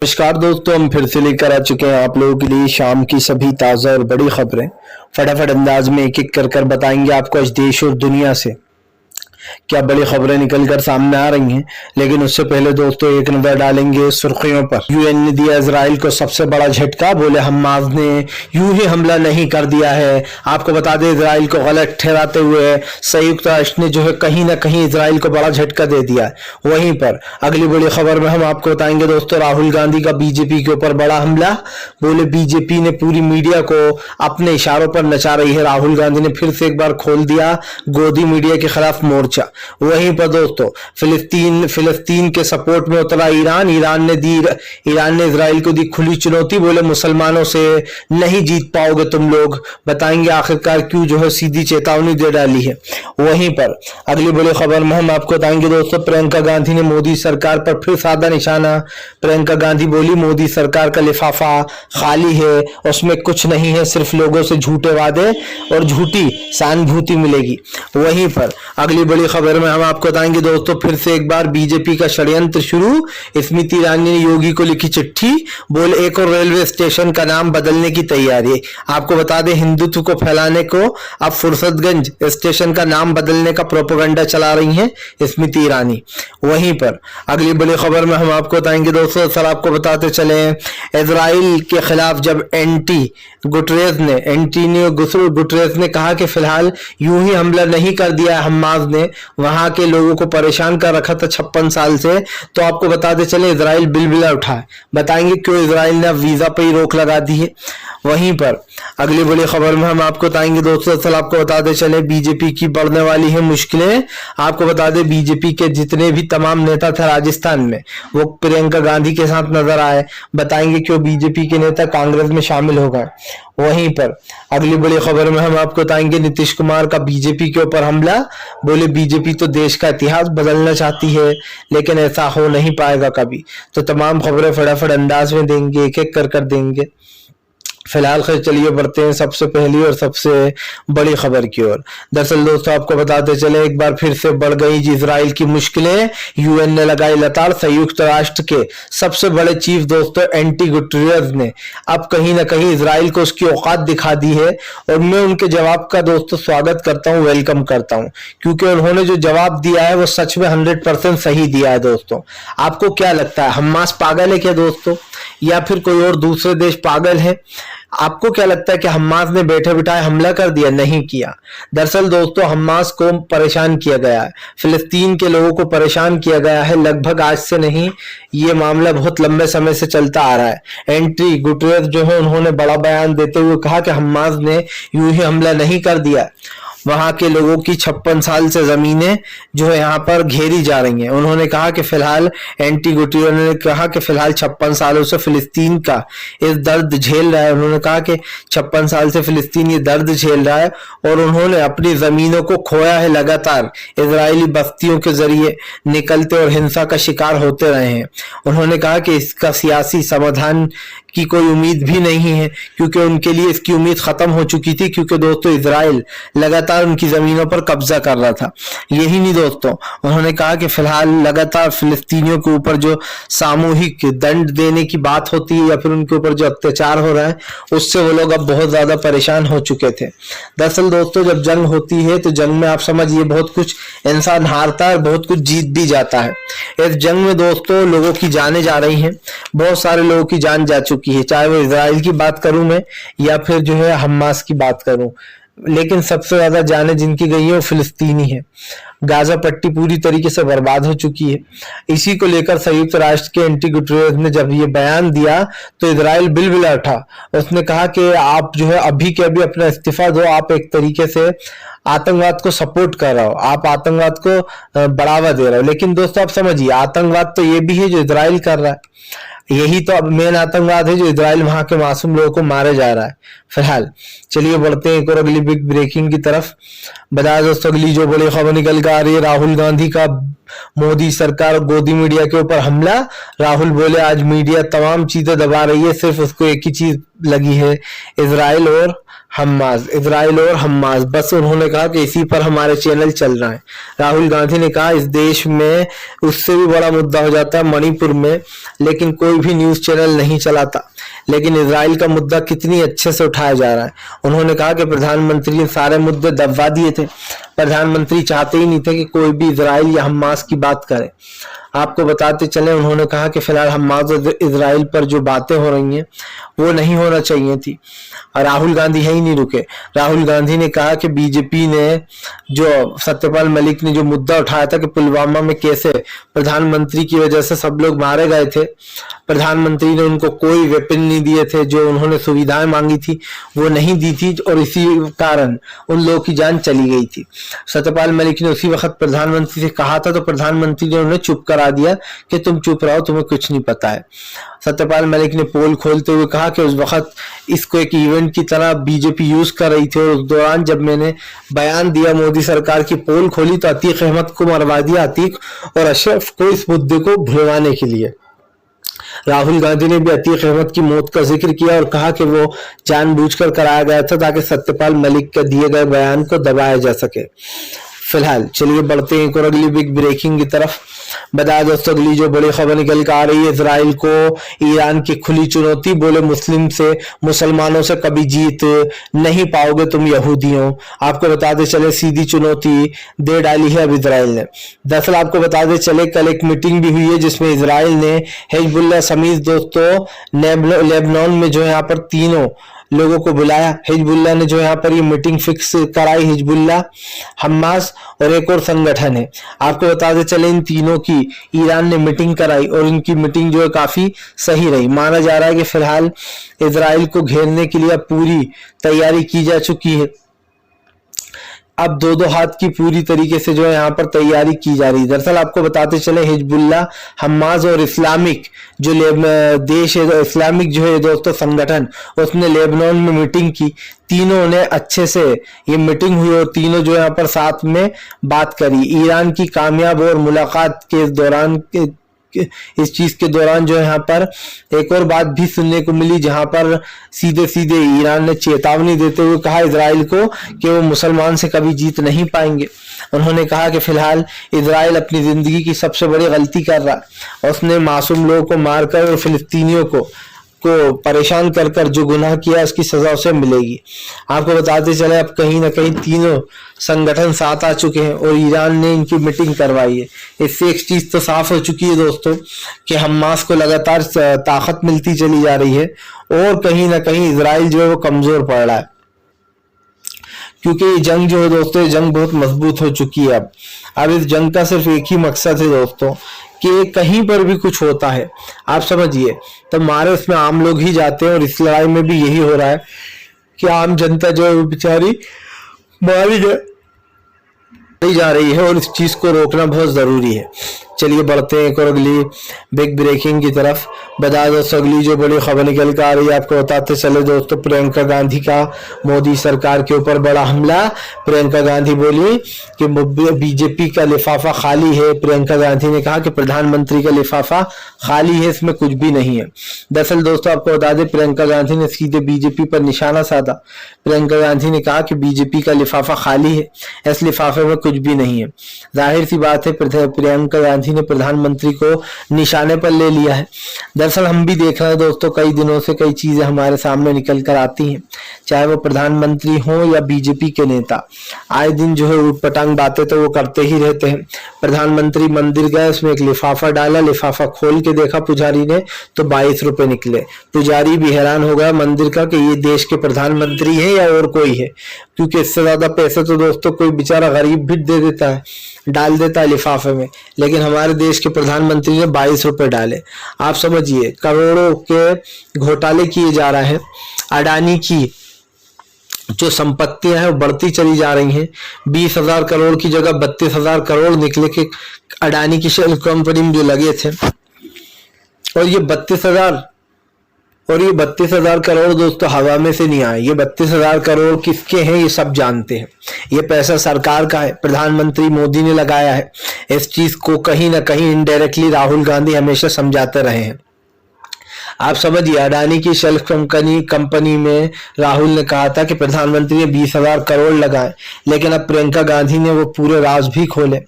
नमस्कार दोस्तों, हम फिर से लेकर आ चुके हैं आप लोगों के लिए शाम की सभी ताज़ा और बड़ी खबरें। फटाफट अंदाज में एक एक कर बताएंगे आपको आज देश और दुनिया से क्या बड़ी खबरें निकल कर सामने आ रही हैं। लेकिन उससे पहले दोस्तों एक नजर डालेंगे सुर्खियों पर। यूएन ने दिया इजराइल को सबसे बड़ा झटका, बोले हमास ने यूं ही हमला नहीं कर दिया है। आपको बता दें इजराइल को गलत ठहराते हुए संयुक्त राष्ट्र ने जो है कहीं ना कहीं इजराइल को बड़ा झटका दे दिया है। वहीं पर अगली बड़ी खबर में हम आपको बताएंगे दोस्तों राहुल गांधी का बीजेपी के ऊपर बड़ा हमला, बोले बीजेपी ने पूरी मीडिया को अपने इशारों पर नचा रही है। राहुल गांधी ने फिर से एक बार खोल दिया गोदी मीडिया के खिलाफ मोर्चा। वहीं पर दोस्तों फिलिस्तीन के सपोर्ट में उतरा ईरान ने इजराइल को दी खुली चुनौती, बोले मुसलमानों से नहीं जीत पाओगे तुम लोग। बताएंगे आखिरकार क्यों जो है सीधी चेतावनी दे डाली है। वहीं पर अगली बड़ी खबर में हम आपको बताएंगे दोस्तों प्रियंका गांधी ने मोदी सरकार पर फिर साधा निशाना। प्रियंका गांधी बोली मोदी सरकार का लिफाफा खाली है, उसमें कुछ नहीं है, सिर्फ लोगों से झूठे वादे और झूठी सहानुभूति मिलेगी। वहीं पर अगली बड़ी खबर में हम आपको बताएंगे दोस्तों फिर से एक बार बीजेपी का षड्यंत्र शुरू। स्मृति ईरानी ने योगी को लिखी चिट्ठी, बोले एक और रेलवे स्टेशन का नाम बदलने की तैयारी। आपको बता दें हिंदुत्व को फैलाने को अब फुर्सतगंज स्टेशन का नाम बदलने का प्रोपेगेंडा चला रही हैं स्मृति ईरानी। वहीं पर अगली बड़ी खबर में हम आपको बताएंगे दोस्तों, सर आपको बताते चले इजराइल के खिलाफ जब एंटोनियो गुटरेस ने कहा कि फिलहाल यूं ही हमला नहीं कर दिया हमास ने, वहां के लोगों को परेशान कर रखा था 56 साल से, तो आपको बताते चले इजराइल बिलबिला उठा है। बताएंगे क्यों इजराइल ने अब वीजा पर ही रोक लगा दी है। वहीं पर अगली बड़ी खबर में हम आपको बताएंगे दोस्तों, असल आपको बताते चले बीजेपी की बढ़ने वाली है मुश्किलें। आपको बता दें बीजेपी के जितने भी तमाम नेता थे राजस्थान में वो प्रियंका गांधी के साथ नजर आए। बताएंगे क्यों बीजेपी के नेता कांग्रेस में शामिल हो गए। वहीं पर अगली बड़ी खबर में हम आपको बताएंगे नीतीश कुमार का बीजेपी के ऊपर हमला, बोले बीजेपी तो देश का इतिहास बदलना चाहती है लेकिन ऐसा हो नहीं पाएगा कभी। तो तमाम खबरें फटाफट अंदाज में देंगे, एक एक कर देंगे। फिलहाल खैर चलिए बढ़ते हैं सबसे पहली और सबसे बड़ी खबर की ओर। दरअसल दोस्तों आपको बताते चले एक बार फिर से बढ़ गई इजराइल की मुश्किलें। यूएन ने लगाई लताड़, संयुक्त राष्ट्र के सबसे बड़े चीफ दोस्तों एंटी गुटेरेस ने अब कहीं ना कहीं इजराइल को उसकी औकात दिखा दी है। और मैं उनके जवाब का दोस्तों स्वागत करता हूँ, वेलकम करता हूँ, क्योंकि उन्होंने जो जवाब दिया है वो सच में 100% सही दिया है। दोस्तों आपको क्या लगता है हमास पागल है क्या दोस्तों, या फिर कोई और दूसरे देश पागल है? आपको क्या लगता है कि हमास ने बैठे बिठाए हमला कर दिया? नहीं किया। दरअसल दोस्तों हमास को परेशान किया गया है, फिलिस्तीन के लोगों को परेशान किया गया है, लगभग आज से नहीं, ये मामला बहुत लंबे समय से चलता आ रहा है। एंटी गुटेरेस जो है उन्होंने बड़ा बयान देते हुए कहा कि हमास ने यूं ही हमला नहीं कर दिया, वहां के लोगों की 56 साल से जमीनें जो है यहाँ पर घेरी जा रही हैं। उन्होंने कहा कि फिलहाल एंटी गुटेरेस ने कहा कि फिलहाल 56 सालों से फिलिस्तीन का इस दर्द झेल रहा है। उन्होंने कहा कि 56 साल से फिलिस्तीन ये दर्द झेल रहा है और उन्होंने अपनी जमीनों को खोया है, लगातार इजरायली बस्तियों के जरिए निकलते और हिंसा का शिकार होते रहे हैं। उन्होंने कहा कि इसका सियासी समाधान की कोई उम्मीद भी नहीं है, क्योंकि उनके लिए इसकी उम्मीद खत्म हो चुकी थी, क्योंकि दोस्तों इजराइल लगातार उनकी जमीनों पर कब्जा कर रहा था। यही नहीं दोस्तों, उन्होंने कहा कि फिलहाल लगातार फिलिस्तीनियों के ऊपर जो सामूहिक दंड देने की बात होती है या फिर उनके ऊपर जो अत्याचार हो रहा है उससे वो लोग अब बहुत ज्यादा परेशान हो चुके थे। दरअसल दोस्तों जब जंग होती है तो जंग में आप समझिए बहुत कुछ इंसान हारता है, बहुत कुछ जीत भी जाता है। इस जंग में दोस्तों लोगों की जानें जा रही हैं, बहुत सारे लोगों की जान जा चुकी है, चाहे वो इजराइल की बात करूं मैं या फिर जो है हमास की बात करूं, लेकिन सबसे ज्यादा जानें जिनकी गई है वो फिलिस्तीनी है। गाजा पट्टी पूरी तरीके से बर्बाद हो चुकी है। इसी को लेकर संयुक्त राष्ट्र के एंटी गुटेरेस ने जब ये बयान दिया तो इजराइल बिलबिला उठा। उसने कहा कि आप जो है अभी के अभी अपना इस्तीफा दो, आप एक तरीके से आतंकवाद को सपोर्ट कर रहे हो, आप आतंकवाद को बढ़ावा दे रहे हो। लेकिन दोस्तों आप समझिए आतंकवाद तो ये भी है जो इजराइल कर रहा है, यही तो अब मेन आतंकवाद है जो इजराइल वहां के मासूम लोगों को मारे जा रहा है। फिलहाल चलिए बढ़ते हैं एक और अगली बिग ब्रेकिंग की तरफ। बताया दोस्तों अगली जो बड़ी खबर निकल कर आ रही है, राहुल गांधी का मोदी सरकार गोदी मीडिया के ऊपर हमला। राहुल बोले आज मीडिया तमाम चीजें दबा रही है, सिर्फ उसको एक ही चीज लगी है, इजराइल और हम्मास, इजराइल और हम्मास, बस उन्होंने कहा कि इसी पर हमारे चैनल चल रहा है। राहुल गांधी ने कहा इस देश में उससे भी बड़ा मुद्दा हो जाता है मणिपुर में, लेकिन कोई भी न्यूज चैनल नहीं चलाता, लेकिन इजराइल का मुद्दा कितनी अच्छे से उठाया जा रहा है। उन्होंने कहा कि प्रधानमंत्री ने सारे मुद्दे दबा दिए थे, प्रधानमंत्री चाहते ही नहीं थे कि कोई भी इजराइल या हम्मास की बात करे। आपको बताते चले, उन्होंने कहा कि फिलहाल हम्मास और इजराइल पर जो बातें हो रही हैं वो नहीं होना चाहिए थी। और राहुल गांधी यही नहीं रुके, राहुल गांधी ने कहा कि बीजेपी ने जो सत्यपाल मलिक ने जो मुद्दा उठाया था कि पुलवामा में कैसे प्रधानमंत्री की वजह से सब लोग मारे गए थे, प्रधानमंत्री ने उनको कोई वेपन नहीं दिए थे, जो उन्होंने सुविधाएं मांगी थी वो नहीं दी थी और इसी कारण उन लोगों की जान चली गई थी। सत्यपाल मलिक ने उसी वक्त प्रधानमंत्री से कहा था, तो प्रधानमंत्री ने उन्हें चुप करा दिया कि तुम चुप रहो, तुम्हें कुछ नहीं पता है। सत्यपाल मलिक ने पोल खोलते हुए कहा कि उस वक्त इसको एक इवेंट की तरह बीजेपी यूज कर रही थी, और उस दौरान जब मैंने बयान दिया, मोदी सरकार की पोल खोली, तो अतीक अहमद को मरवा दिया, अतीक और अशरफ को, इस मुद्दे को भुलवाने के लिए। राहुल गांधी ने भी अतीक अहमद की मौत का जिक्र किया और कहा कि वो जानबूझकर कराया गया था ताकि सत्यपाल मलिक के दिए गए बयान को दबाया जा सके। फिलहाल चलिए बढ़ते हैं एक और अगली बिग ब्रेकिंग की तरफ। बता दोस्तों, अगली जो बड़ी खबर निकल कर आ रही है, इजराइल को ईरान की खुली चुनौती, बोले मुसलमानों से कभी जीत नहीं पाओगे तुम यहूदियों। आपको बताते चले सीधी चुनौती दे डाली है अब इजराइल ने। दरअसल आपको बताते चले कल एक मीटिंग भी हुई है जिसमें इजराइल ने हिजबुल्लाह समेत दोस्तों लेबनान में जो यहाँ पर तीनों लोगों को बुलाया। हिजबुल्लाह ने जो यहाँ पर ये मीटिंग फिक्स कराई, हिजबुल्लाह, हम्मास और एक और संगठन है। आपको बताते चले इन तीनों की ईरान ने मीटिंग कराई और इनकी मीटिंग जो है काफी सही रही। माना जा रहा है कि फिलहाल इजराइल को घेरने के लिए पूरी तैयारी की जा चुकी है। अब दो हाथ की पूरी तरीके से जो है यहाँ पर तैयारी की जा रही है। दरअसल आपको बताते चले हिजबुल्लाह, हम्मास और इस्लामिक जो देश है, इस्लामिक जो है दोस्तों संगठन, उसने लेबनान में मीटिंग की। तीनों ने अच्छे से ये मीटिंग हुई और तीनों जो यहाँ पर साथ में बात करी। ईरान की कामयाब और मुलाकात के दौरान इस चीज के दौरान जो यहाँ पर एक और बात भी सुनने को मिली, जहां पर सीधे सीधे ईरान ने चेतावनी देते हुए कहा इजराइल को कि वो मुसलमान से कभी जीत नहीं पाएंगे। उन्होंने कहा कि फिलहाल इजराइल अपनी जिंदगी की सबसे बड़ी गलती कर रहा है, उसने मासूम लोगों को मारकर और फिलिस्तीनियों को परेशान कर कर जो गुनाह किया उसकी सजा उसे मिलेगी। आपको बताते चले अब कहीं ना कहीं तीनों संगठन साथ आ चुके हैं और ईरान ने इनकी मीटिंग करवाई है। इससे एक चीज तो साफ हो चुकी है दोस्तों कि हम्मास को लगातार ताकत मिलती चली जा रही है और कहीं ना कहीं इजराइल जो है वो कमजोर पड़ रहा है, क्योंकि ये जंग जो है दोस्तों, ये जंग बहुत मजबूत हो चुकी है। अब इस जंग का सिर्फ एक ही मकसद है दोस्तों कि कहीं पर भी कुछ होता है, आप समझिए, तो मारे उसमें आम लोग ही जाते हैं और इस लड़ाई में भी यही हो रहा है कि आम जनता जो है बेचारी मारी जा रही है और इस चीज को रोकना बहुत जरूरी है। चलिए बढ़ते हैं एक और अगली बिग ब्रेकिंग की तरफ। बता दोस्तों अगली जो बड़ी खबर निकल कर आ रही है, आपको बताते चले दोस्तों, प्रियंका गांधी का मोदी सरकार के ऊपर बड़ा हमला। प्रियंका गांधी बोली कि बीजेपी का लिफाफा खाली है। प्रियंका गांधी ने कहा कि प्रधानमंत्री का लिफाफा खाली है, इसमें कुछ भी नहीं है। दरअसल दोस्तों आपको बता दें, प्रियंका गांधी ने सीधे बीजेपी पर निशाना साधा। प्रियंका गांधी ने कहा कि बीजेपी का लिफाफा खाली है, इस लिफाफे में कुछ भी नहीं है। जाहिर सी बात है प्रियंका गांधी ने प्रधानमंत्री को निशाने पर ले लिया है। दरअसल हम भी देख रहे हैं दोस्तों, कई दिनों से कई चीजें हमारे सामने निकल कर आती हैं, चाहे वो प्रधानमंत्री हो या बीजेपी के नेता, आए दिन जो है उटपटांग बातें तो वो करते ही रहते हैं। प्रधानमंत्री मंदिर गए, उसमें एक लिफाफा डाला, लिफाफा खोल के देखा पुजारी ने तो 22 रुपए निकले। पुजारी भी हैरान हो गया मंदिर का कि ये देश के प्रधानमंत्री है या और कोई है, क्योंकि इससे ज्यादा पैसे तो दोस्तों कोई बेचारा गरीब भी दे देता है, डाल देता है लिफाफे में, लेकिन हमारे देश के प्रधानमंत्री ने 22 रुपए डाले। आप समझिए करोड़ों के घोटाले किए जा रहे हैं। अडानी की जो संपत्तियां हैं वो बढ़ती चली जा रही हैं। 20,000 करोड़ की जगह 32,000 करोड़ निकले के अडानी की शेल कंपनी में जो लगे थे, और ये 32,000 करोड़ दोस्तों हवा में से नहीं आए। ये 32,000 करोड़ किसके हैं ये सब जानते हैं। ये पैसा सरकार का है, प्रधानमंत्री मोदी ने लगाया है। इस चीज को कहीं ना कहीं इनडायरेक्टली राहुल गांधी हमेशा समझाते रहे हैं। आप समझिए, अडानी की शेल कंपनी में राहुल ने कहा था कि प्रधानमंत्री ने 20,000 करोड़ लगाए, लेकिन अब प्रियंका गांधी ने वो पूरे राज भी खोले।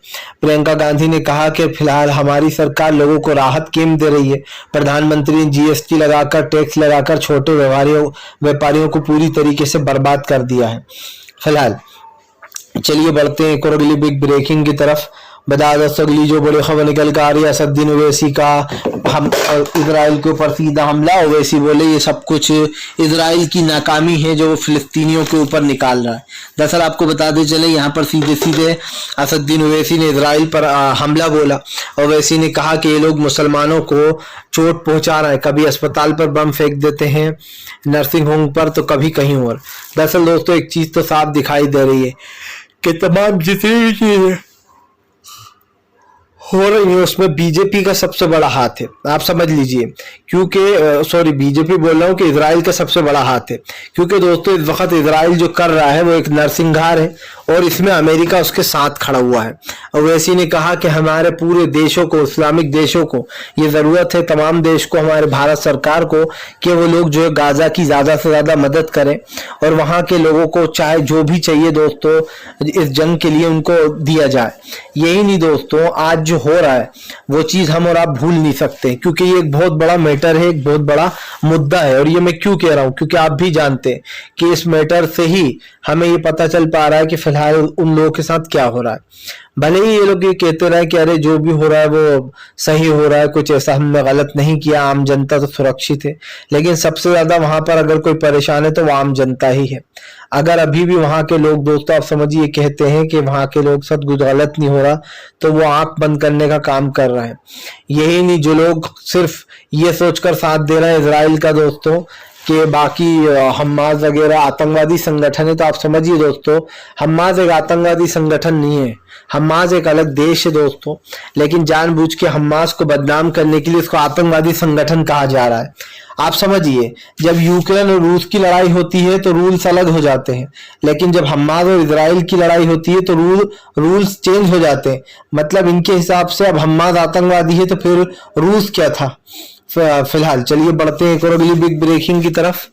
प्रियंका गांधी ने कहा कि फिलहाल हमारी सरकार लोगों को राहत स्कीम दे रही है। प्रधानमंत्री ने जीएसटी लगाकर, टैक्स लगाकर छोटे व्यापारियों को पूरी तरीके से बर्बाद कर दिया है। फिलहाल चलिए बढ़ते हैं एक और अगली बिग ब्रेकिंग की तरफ। बता दोस्तों, अगली जो बड़ी खबर निकल कर आ रही है, असदुद्दीन ओवैसी का हम इजराइल के ऊपर सीधा हमला। ओवैसी बोले ये सब कुछ इजराइल की नाकामी है जो फिलिस्तीनियों के ऊपर निकाल रहा है। दरअसल आपको बताते चले, यहाँ पर सीधे सीधे असदुद्दीन ओवैसी ने इजराइल पर हमला बोला। ओवैसी ने कहा कि ये लोग मुसलमानों को चोट पहुंचा रहे हैं, कभी अस्पताल पर बम फेंक देते हैं, नर्सिंग होम पर, तो कभी कहीं और। दरअसल दोस्तों एक चीज तो साफ दिखाई दे रही है कि तमाम जितनी भी चीजें हो रही है उसमें बीजेपी का सबसे बड़ा हाथ है। आप समझ लीजिए, क्योंकि सॉरी बीजेपी बोल रहा हूँ कि इजराइल का सबसे बड़ा हाथ है, क्योंकि दोस्तों इस वक्त इजराइल जो कर रहा है वो एक नरसंहार है और इसमें अमेरिका उसके साथ खड़ा हुआ है। ओवैसी ने कहा कि हमारे पूरे देशों को, इस्लामिक देशों को ये जरूरत है, तमाम देश को, हमारे भारत सरकार को, कि वो लोग जो है गाजा की ज्यादा से ज्यादा मदद करें और वहां के लोगों को चाहे जो भी चाहिए दोस्तों इस जंग के लिए उनको दिया जाए। यही नहीं दोस्तों, आज जो हो रहा है वो चीज हम और आप भूल नहीं सकते, क्योंकि ये एक बहुत बड़ा मैटर है, एक बहुत बड़ा मुद्दा है। और ये मैं क्यों कह रहा हूं, क्योंकि आप भी जानते हैं कि इस मैटर से ही हमें ये पता चल पा रहा है कि फिलहाल उन लोगों के साथ क्या हो रहा है। भले ही ये लोग ये कहते रहे कि अरे जो भी हो रहा है वो सही हो रहा है, कुछ ऐसा हमने गलत नहीं किया, आम जनता तो सुरक्षित है, लेकिन सबसे ज्यादा वहां पर अगर कोई परेशान है तो वो आम जनता ही है। अगर अभी भी वहां के लोग दोस्तों आप समझिए कहते हैं कि वहां के लोग साथ कुछ गलत नहीं हो रहा, तो वो आंख बंद करने का काम कर रहे हैं। यही नहीं, जो लोग सिर्फ ये सोचकर साथ दे रहे हैं इजराइल का दोस्तों कि बाकी हमास वगैरह आतंकवादी संगठन है, तो आप समझिए दोस्तों हमास एक आतंकवादी संगठन नहीं है, हमास एक अलग देश है दोस्तों, लेकिन जानबूझ के हमास को बदनाम करने के लिए इसको आतंकवादी संगठन कहा जा रहा है। आप समझिए, जब यूक्रेन और रूस की लड़ाई होती है तो रूल्स अलग हो जाते हैं, लेकिन जब हमास और इजराइल की लड़ाई होती है तो रूल्स चेंज हो जाते हैं। मतलब इनके हिसाब से अब हमास आतंकवादी है तो फिर रूस क्या था। फिलहाल चलिए बढ़ते हैं एक और अगली बिग ब्रेकिंग की तरफ।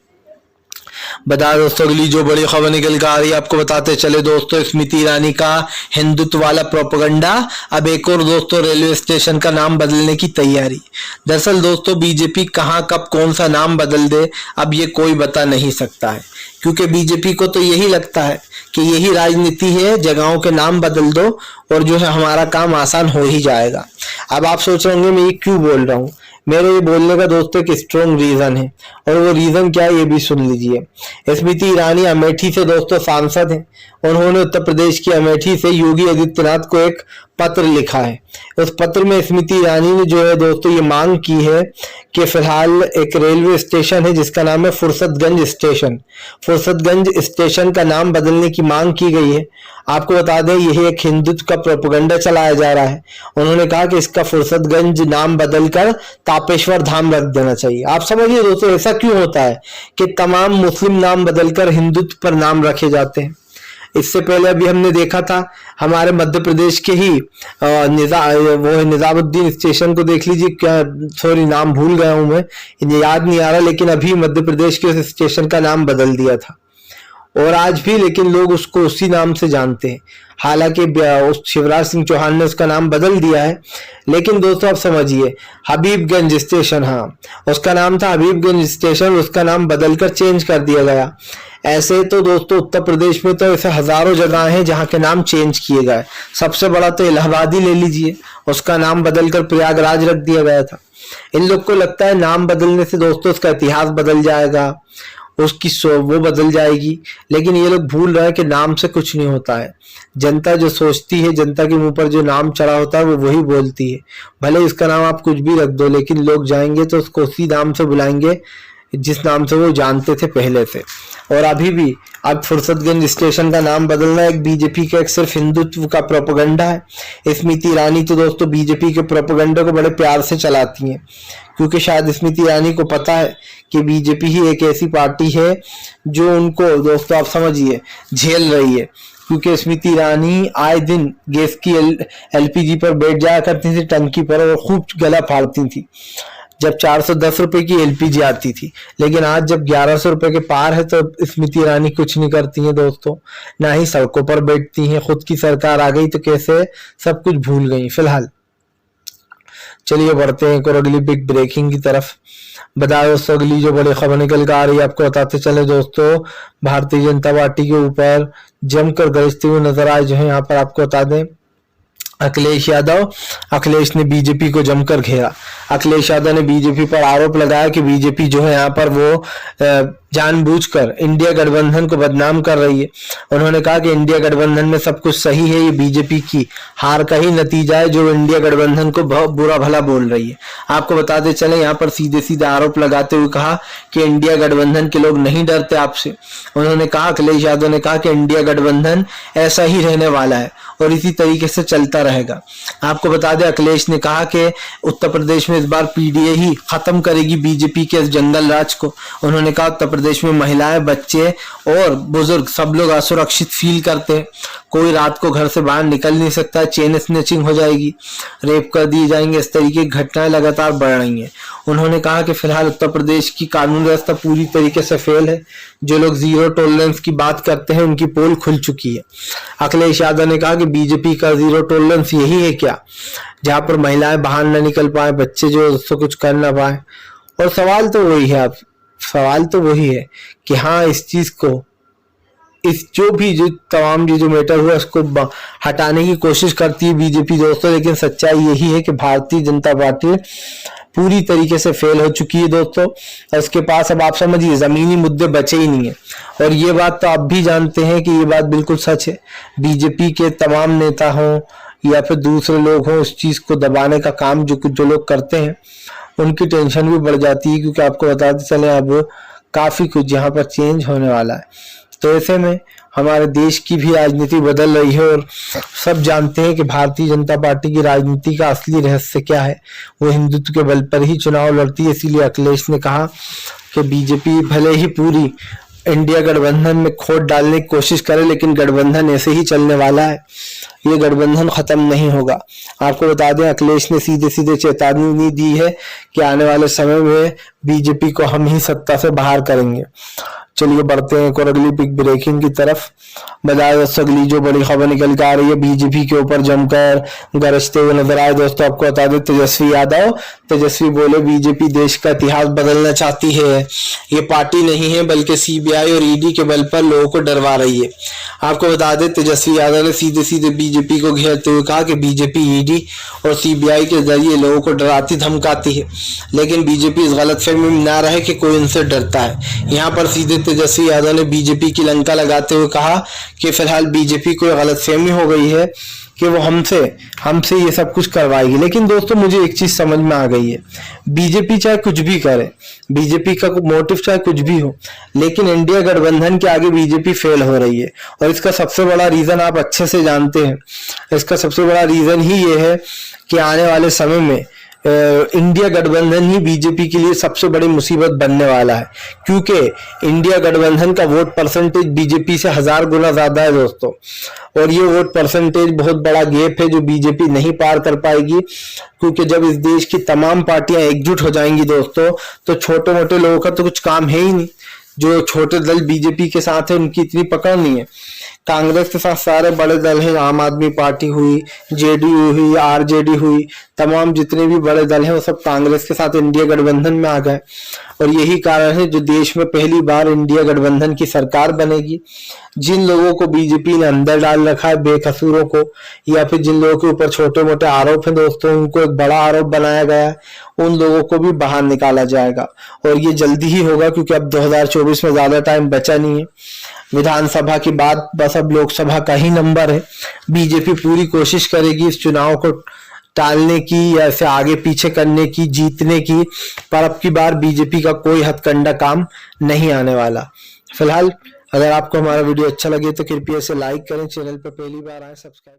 बता दोस्तों, अगली जो बड़ी खबर निकल कर आ रही है आपको बताते चले दोस्तों, स्मृति ईरानी का हिंदुत्व वाला प्रोपेगेंडा, अब एक और दोस्तों रेलवे स्टेशन का नाम बदलने की तैयारी। दरअसल दोस्तों बीजेपी कहां कब कौन सा नाम बदल दे अब ये कोई बता नहीं सकता है, क्योंकि बीजेपी को तो यही लगता है कि यही राजनीति है, जगहों के नाम बदल दो और जो है हमारा काम आसान हो ही जाएगा। अब आप सोच रहे होंगे मैं ये क्यों बोल रहा हूँ, मेरे ये बोलने का दोस्तों एक स्ट्रॉन्ग रीजन है, और वो रीजन क्या है ये भी सुन लीजिए। स्मृति ईरानी अमेठी से दोस्तों सांसद हैं, उन्होंने उत्तर प्रदेश की अमेठी से योगी आदित्यनाथ को एक पत्र लिखा है। उस पत्र में स्मृति ईरानी ने जो है दोस्तों ये मांग की है कि फिलहाल एक रेलवे स्टेशन है जिसका नाम है फुर्सतगंज स्टेशन, फुर्सतगंज स्टेशन का नाम बदलने की मांग की गई है। आपको बता दें यही एक हिंदुत्व का प्रोपेगेंडा चलाया जा रहा है। उन्होंने कहा कि इसका फुर्सतगंज नाम बदलकर तापेश्वर धाम रख देना चाहिए। आप समझिए दोस्तों ऐसा क्यों होता है कि तमाम मुस्लिम नाम बदलकर हिंदुत्व पर नाम रखे जाते हैं। इससे पहले अभी हमने देखा था हमारे मध्य प्रदेश के ही निजामुद्दीन स्टेशन को देख लीजिए, क्या सॉरी नाम भूल गया हूं मैं, याद नहीं आ रहा, लेकिन अभी मध्य प्रदेश के उस स्टेशन का नाम बदल दिया था और आज भी लेकिन लोग उसको उसी नाम से जानते हैं। हालांकि उस शिवराज सिंह चौहान ने उसका नाम बदल दिया है, लेकिन दोस्तों आप समझिए हबीबगंज स्टेशन, हाँ उसका नाम था हबीबगंज स्टेशन, उसका नाम बदलकर चेंज कर दिया गया। ऐसे तो दोस्तों उत्तर प्रदेश में तो ऐसे हजारों जगह हैं जहां के नाम चेंज किए गए। सबसे बड़ा तो इलाहाबाद ही ले लीजिए, उसका नाम बदलकर प्रयागराज रख दिया गया था। इन लोग को लगता है नाम बदलने से दोस्तों उसका इतिहास बदल जाएगा, उसकी वो बदल जाएगी, लेकिन ये लोग भूल रहे हैं कि नाम से कुछ नहीं होता है। जनता जो सोचती है, जनता के मुंह पर जो नाम चढ़ा होता है वो वही बोलती है। भले इसका नाम आप कुछ भी रख दो, लेकिन लोग जाएंगे तो उसको उसी नाम से बुलाएंगे जिस नाम से वो जानते थे पहले से। और अभी भी अब फुर्सतगंज स्टेशन का नाम बदलना एक बीजेपी का एक सिर्फ हिंदुत्व का प्रोपेगेंडा है। स्मृति ईरानी तो दोस्तों बीजेपी के प्रोपेगेंडे को बड़े प्यार से चलाती हैं, क्योंकि शायद स्मृति ईरानी को पता है कि बीजेपी ही एक ऐसी पार्टी है जो उनको दोस्तों आप समझिए झेल रही है। क्योंकि स्मृति ईरानी आए दिन गैस की एलपीजी पर बैठ जाया करती थी टंकी पर और खूब गला फाड़ती थी। जब 410 रुपए की एलपीजी आती थी, लेकिन आज जब 1100 रुपए के पार है तो स्मृति ईरानी कुछ नहीं करती हैं दोस्तों, ना ही सड़कों पर बैठती हैं। खुद की सरकार आ गई तो कैसे सब कुछ भूल गई। फिलहाल चलिए बढ़ते हैं और अगली बिग ब्रेकिंग की तरफ। बताओ दोस्तों अगली जो बड़ी खबर निकल कर आ रही है, आपको बताते चले दोस्तों, भारतीय जनता पार्टी के ऊपर जमकर गरजते हुए नजर आए जो है यहाँ पर आपको बता दें अखिलेश यादव। अखिलेश ने बीजेपी को जमकर घेरा। अखिलेश यादव ने बीजेपी पर आरोप लगाया कि बीजेपी जो है यहाँ पर वो जानबूझकर इंडिया गठबंधन को बदनाम कर रही है। उन्होंने कहा कि इंडिया गठबंधन में सब कुछ सही है, ये बीजेपी की हार का ही नतीजा है जो इंडिया गठबंधन को बहुत बुरा भला बोल रही है। आपको बताते चले यहाँ पर सीधे सीधे आरोप लगाते हुए कहा कि इंडिया गठबंधन के लोग नहीं डरते आपसे। उन्होंने कहा, अखिलेश यादव ने कहा कि इंडिया गठबंधन ऐसा ही रहने वाला है और इसी तरीके से चलता रहेगा। आपको बता दें अखिलेश ने कहा कि उत्तर प्रदेश में इस बार पीडीए ही खत्म करेगी बीजेपी के इस जंगल राज को। उन्होंने कहा उत्तर प्रदेश में महिलाएं, बच्चे और बुजुर्ग सब लोग असुरक्षित फील करते हैं। कोई रात को घर से बाहर निकल नहीं सकता, चेन स्नैचिंग हो जाएगी, रेप कर दिए जाएंगे, इस तरीके की घटनाएं लगातार बढ़ रही हैं। उन्होंने कहा कि फिलहाल उत्तर प्रदेश की कानून व्यवस्था पूरी तरीके से फेल है। जो लोग जीरो टॉलरेंस की बात करते हैं उनकी पोल खुल चुकी है। अखिलेश यादव ने कहा कि बीजेपी का जीरो टॉलरेंस यही है क्या, जहां पर महिलाएं बाहर न निकल पाए, बच्चे जो उससे कुछ कर ना पाए। और सवाल तो वही है, सवाल तो वही है कि हाँ इस चीज को, इस जो तमाम जो मैटर हुआ उसको हटाने की कोशिश करती है बीजेपी दोस्तों, लेकिन सच्चाई यही है कि भारतीय जनता पार्टी पूरी तरीके से फेल हो चुकी है दोस्तों। और उसके पास अब आप समझिए जमीनी मुद्दे बचे ही नहीं है। और ये बात तो आप भी जानते हैं कि ये बात बिल्कुल सच है। बीजेपी के तमाम नेता हों या फिर दूसरे लोग हों, उस चीज को दबाने का काम जो लोग करते हैं उनकी टेंशन भी बढ़ जाती है, क्योंकि आपको बताते चले अब काफी कुछ यहाँ पर चेंज होने वाला है। तो ऐसे में हमारे देश की भी राजनीति बदल रही है और सब जानते हैं कि भारतीय जनता पार्टी की राजनीति का असली रहस्य क्या है। वो हिंदुत्व के बल पर ही चुनाव लड़ती है। इसीलिए अखिलेश ने कहा कि बीजेपी भले ही पूरी इंडिया गठबंधन में खोट डालने की कोशिश करे, लेकिन गठबंधन ऐसे ही चलने वाला है, ये गठबंधन खत्म नहीं होगा। आपको बता दें अखिलेश ने सीधे सीधे चेतावनी दी है कि आने वाले समय में बीजेपी को हम ही सत्ता से बाहर करेंगे। चलिए बढ़ते हैं और अगली बिग ब्रेकिंग की तरफ। बताया दोस्तों अगली जो बड़ी खबर निकल कर आ रही है, बीजेपी के ऊपर जमकर गरजते हुए नजर आए दोस्तों। आपको बता दें तेजस्वी बोले बीजेपी देश का इतिहास बदलना चाहती है, ये पार्टी नहीं है बल्कि सीबीआई और ईडी के बल पर लोगों को डरवा रही है। आपको बता दें तेजस्वी यादव ने सीधे सीधे बीजेपी को घेरते हुए कहा कि बीजेपी ईडी और सीबीआई के जरिए लोगों को डराती धमकाती है, लेकिन बीजेपी इस गलतफहमी में ना रहे कि कोई उनसे डरता है। यहाँ पर सीधे तेजस्वी यादव ने बीजेपी की लंका लगाते हुए कहा कि फिलहाल बीजेपी को गलतफहमी हो गई है कि वो हमसे ये सब कुछ करवाएगी। लेकिन दोस्तों मुझे एक चीज समझ में आ गई है, बीजेपी चाहे कुछ भी करे, बीजेपी का मोटिव चाहे कुछ भी हो, लेकिन इंडिया गठबंधन के आगे बीजेपी फेल हो रही है। और इसका सबसे बड़ा रीजन आप अच्छे से जानते हैं। इसका सबसे बड़ा रीजन ही ये है कि आने वाले समय में इंडिया गठबंधन ही बीजेपी के लिए सबसे बड़ी मुसीबत बनने वाला है, क्योंकि इंडिया गठबंधन का वोट परसेंटेज बीजेपी से 1000 गुना ज्यादा है दोस्तों। और ये वोट परसेंटेज बहुत बड़ा गैप है जो बीजेपी नहीं पार कर पाएगी, क्योंकि जब इस देश की तमाम पार्टियां एकजुट हो जाएंगी दोस्तों, तो छोटे मोटे लोगों का तो कुछ काम है ही नहीं। जो छोटे दल बीजेपी के साथ है उनकी इतनी पकड़ नहीं है। कांग्रेस के साथ सारे बड़े दल हैं, आम आदमी पार्टी हुई, जेडीयू हुई, आरजेडी हुई, तमाम जितने भी बड़े दल हैं वो सब कांग्रेस के साथ इंडिया गठबंधन में आ गए। और यही कारण है जो देश में पहली बार इंडिया गठबंधन की सरकार बनेगी। जिन लोगों को बीजेपी ने अंदर डाल रखा है, बेकसूरों को, या फिर जिन लोगों के ऊपर छोटे मोटे आरोप हैं दोस्तों, उनको एक बड़ा आरोप बनाया गया है, उन लोगों को भी बाहर निकाला जाएगा। और ये जल्दी ही होगा, क्योंकि अब 2024 में ज्यादा टाइम बचा नहीं है। विधानसभा की बात बस अब लोकसभा का ही नंबर है। बीजेपी पूरी कोशिश करेगी इस चुनाव को टालने की या इसे आगे पीछे करने की, जीतने की, पर अब की बार बीजेपी का कोई हथकंडा काम नहीं आने वाला। फिलहाल अगर आपको हमारा वीडियो अच्छा लगे तो कृपया इसे लाइक करें, चैनल पर पहली बार आए सब्सक्राइब